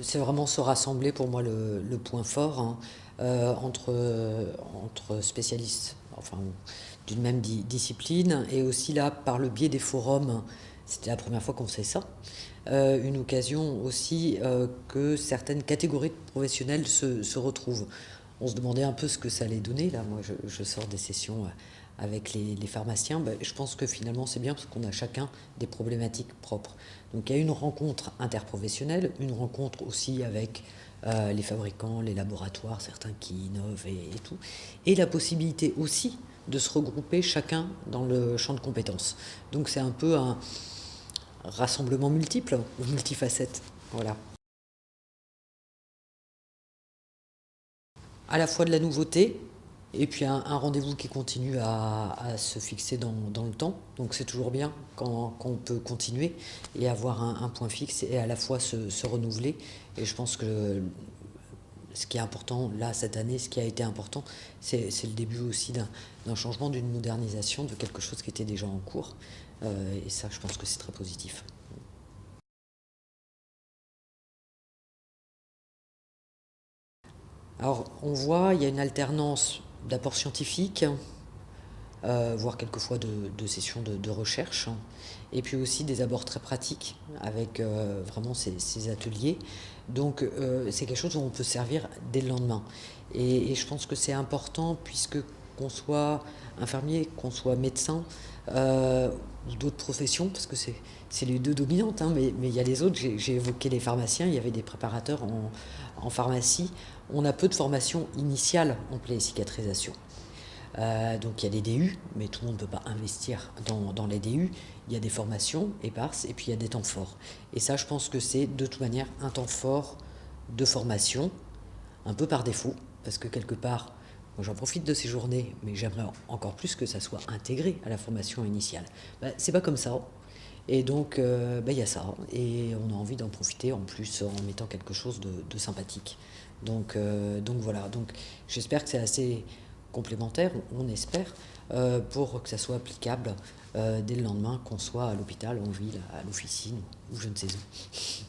C'est vraiment se rassembler pour moi le point fort, hein, entre spécialistes, enfin d'une même discipline, et aussi là par le biais des forums. C'était la première fois qu'on faisait ça. Une occasion aussi que certaines catégories de professionnels se retrouvent. On se demandait un peu ce que ça allait donner. Là, moi, je sors des sessions avec les pharmaciens. Ben, je pense que finalement, c'est bien parce qu'on a chacun des problématiques propres. Donc, il y a une rencontre interprofessionnelle, une rencontre aussi avec les fabricants, les laboratoires, certains qui innovent et tout, et la possibilité aussi de se regrouper chacun dans le champ de compétences. Donc, c'est un peu un rassemblement multiple ou multifacette. Voilà. À la fois de la nouveauté et puis un rendez-vous qui continue à se fixer dans le temps. Donc c'est toujours bien quand on peut continuer et avoir un point fixe et à la fois se renouveler. Et je pense que ce qui est important là cette année, ce qui a été important, c'est le début aussi d'un changement, d'une modernisation de quelque chose qui était déjà en cours. Et ça, je pense que c'est très positif. Alors, on voit, il y a une alternance d'apports scientifiques, voire quelquefois de sessions de recherche, et puis aussi des abords très pratiques avec vraiment ces ateliers. Donc, c'est quelque chose dont on peut se servir dès le lendemain. Et je pense que c'est important puisque qu'on soit infirmier, qu'on soit médecin ou d'autres professions, parce que c'est les deux dominantes, hein, mais il y a les autres. J'ai évoqué les pharmaciens, il y avait des préparateurs en pharmacie. On a peu de formation initiale en plaie et cicatrisation. Donc il y a des DU, mais tout le monde ne peut pas investir dans les DU. Il y a des formations éparses et puis il y a des temps forts. Et ça, je pense que c'est de toute manière un temps fort de formation, un peu par défaut, parce que quelque part, moi j'en profite de ces journées, mais j'aimerais encore plus que ça soit intégré à la formation initiale. Ben, c'est pas comme ça. Et donc, ben, il y a ça. Et on a envie d'en profiter en plus en mettant quelque chose de sympathique. Donc voilà. Donc j'espère que c'est assez complémentaire, on espère, pour que ça soit applicable dès le lendemain, qu'on soit à l'hôpital, en ville, à l'officine ou je ne sais où.